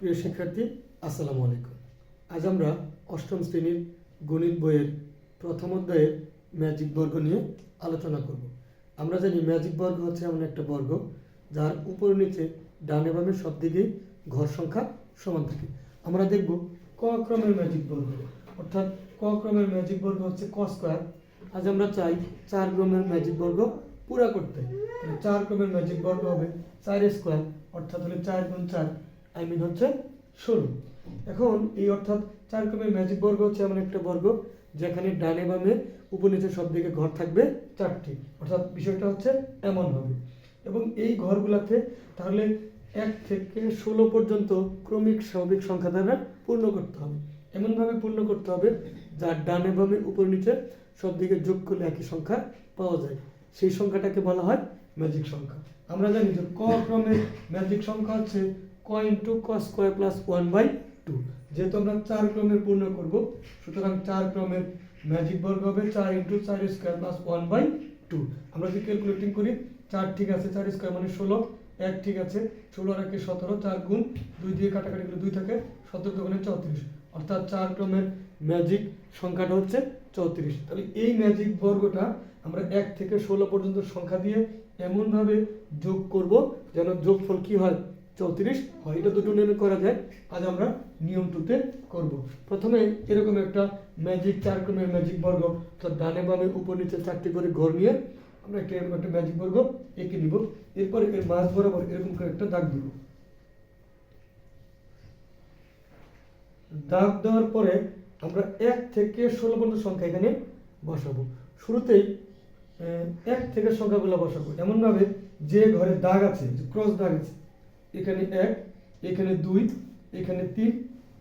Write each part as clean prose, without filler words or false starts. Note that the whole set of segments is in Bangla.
প্রিয় শিক্ষার্থী, আসসালামু আলাইকুম। আজ আমরা অষ্টম শ্রেণীর গণিত বইয়ের প্রথম অধ্যায়ের ম্যাজিক বর্গ নিয়ে আলোচনা করব। আমরা জানি ম্যাজিক বর্গ হচ্ছে এমন একটা বর্গ যার উপর নিচে ডানে বামে সব দিকেই ঘর সংখ্যা সমান থাকে। আমরা দেখব ক ক্রমের ম্যাজিক বর্গ, অর্থাৎ ক ক্রমের ম্যাজিক বর্গ হচ্ছে ক স্কোয়ার। আজ আমরা চাই 4 ক্রমের ম্যাজিক বর্গ পুরা করতে। 4 ক্রমের ম্যাজিক বর্গ হবে 4 স্কোয়ার, অর্থাৎ হলে 4 গুণ 4 হচ্ছে 16। এখন এই অর্থাৎ 4 ক্রমের ম্যাজিক বর্গ হচ্ছে এমন একটা বর্গ যেখানে ডানে বামে উপর নিচে সব দিকে ঘর থাকবে 4টি, অর্থাৎ বিষয়টা হচ্ছে এমন হবে। এবং এই ঘরগুলোতে তাহলে 1 থেকে 16 পর্যন্ত ক্রমিক স্বাভাবিক সংখ্যা দ্বারা পূর্ণ করতে হবে। এমনভাবে পূর্ণ করতে হবে যার ডানে বামে উপর নিচে সব দিকে যোগ করলে একই সংখ্যা পাওয়া যায়। সেই সংখ্যাটাকে বলা হয় ম্যাজিক সংখ্যা। আমরা জানি যে ক ক্রমের ম্যাজিক সংখ্যা হচ্ছে ক ইন্টু ক স্কোয়ার প্লাস 1/2। যেহেতু আমরা 4 ক্রমের পূর্ণ করব, সুতরাং 4 ক্রমের ম্যাজিক বর্গ হবে 4 ইন্টু 4 স্কোয়ার প্লাস 1/2। আমরা যদি ক্যালকুলেটিং করি 4 ঠিক আছে, 4 স্কোয়ার মানে 16, 1 ঠিক আছে, 16 আর 1 17, 4 গুণ 2 দিয়ে কাটাকাটি করে 2 থাকে, 17 দুগুণে 34, অর্থাৎ 4 ক্রমের ম্যাজিক সংখ্যাটা হচ্ছে 34। তাহলে এই ম্যাজিক বর্গটা আমরা 1 থেকে 16 পর্যন্ত সংখ্যা দিয়ে এমনভাবে যোগ করব যেন যোগফল কি হয় 34 হয়। এটা দুটো নিয়মে করা যায়, আজ আমরা নিয়ম 2তে করব। প্রথমে এরকম একটা ম্যাজিক 4 ক্রমের ম্যাজিক বর্গ, অর্থাৎ ডানে বামে উপর নিচে 4টি করে ঘর নিয়ে আমরা এরকম একটা ম্যাজিক বর্গ এঁকে নিব। এরপরে এর মাঝ বরাবর এরকম করে একটা দাগ দিব। দাগ দেওয়ার পরে আমরা 1 থেকে 16 পর্যন্ত সংখ্যা এখানে বসাবো। শুরুতেই 1 থেকে সংখ্যাগুলো বসাবো এমনভাবে যে ঘরে দাগ আছে, ক্রস দাগ আছে, এখানে 1, এখানে 2, এখানে 3,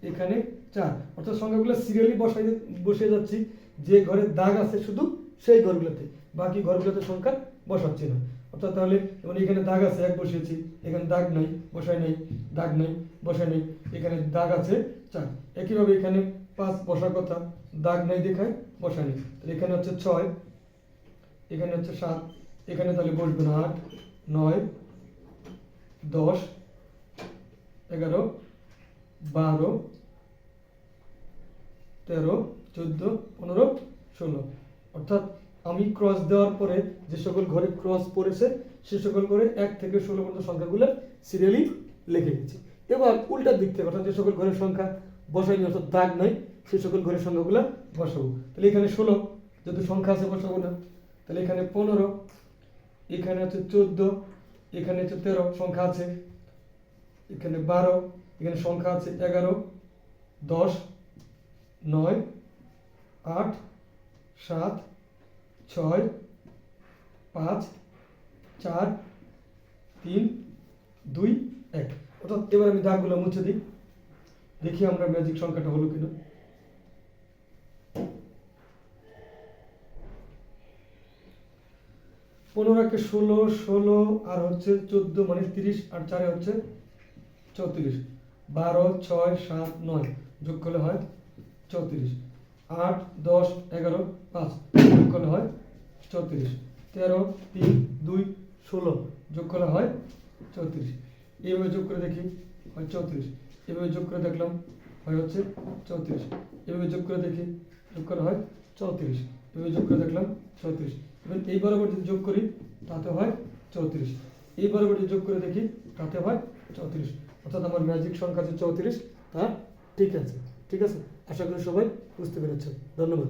এখানে 4, অর্থাৎ সংখ্যাগুলো সিরিয়ালি বসে যাচ্ছি। যে ঘরে দাগ আছে শুধু সেই ঘরগুলোতে, বাকি ঘরগুলোতে সংখ্যা বসাচ্ছি না। অর্থাৎ তাহলে যেমন এখানে দাগ আছে 1 বসিয়েছি, এখানে দাগ নাই বসাই নাই, দাগ নাই বসাই নাই, এখানে দাগ আছে 4। একইভাবে এখানে 5 বসার কথা, দাগ নাই দেখায় বসাই নাই, এখানে হচ্ছে 6, এখানে হচ্ছে 7, এখানে তাহলে বসবে না 8, 9, 10, 11, 12, 13, 14, 15, 16। অর্থাৎ আমি ক্রস দেওয়ার পরে যে সকল ঘরে ক্রস পড়েছে সে সকল ঘরে 1 থেকে 16 পর্যন্ত সংখ্যাগুলো সিরিয়ালি লিখে গেছি। এবার উল্টার দিক থেকে, অর্থাৎ যে সকল ঘরের সংখ্যা বসাইনি, অর্থাৎ দাগ নাই, সেই সকল ঘরের সংখ্যাগুলো বসাবো। তাহলে এখানে 16 যেহেতু সংখ্যা আছে বসাবো না, তাহলে এখানে 15, এখানে হচ্ছে 14, এখানে হচ্ছে 13 সংখ্যা আছে, এখানে 12, এখানে সংখ্যা আছে 11, 10, 9, 8, 7, 6, 5, 4, 3, 2, 1। অর্থাৎ এবার আমি দাগগুলো মুছে দিই, দেখি আমরা ম্যাজিক সংখ্যাটা হলো কিনা। পনেরোকে 16, 16 আর হচ্ছে 14 মানে 30, আর 4 হচ্ছে 34, 12, 6, 7, 9 যোগ করলে হয় 34, 8, 10, 11, 5 যোগ করলে হয় 34, 13, 3, 2, 16 যোগ করলে হয় 34। এইভাবে যোগ করে দেখি হয় 34, এভাবে যোগ করে দেখলাম হয় হচ্ছে 34, এভাবে যোগ করে দেখি যোগ করা হয় 34, এভাবে যোগ করে দেখলাম 34। এবং এই বরাবর যদি যোগ করি তাতে হয় 34, এই বরাবর যদি যোগ করে দেখি তাতে হয় 34। অর্থাৎ আমার ম্যাজিক সংখ্যা যে 34 তা ঠিক আছে। ঠিক আছে, আশা করি সবাই বুঝতে পেরেছেন। ধন্যবাদ।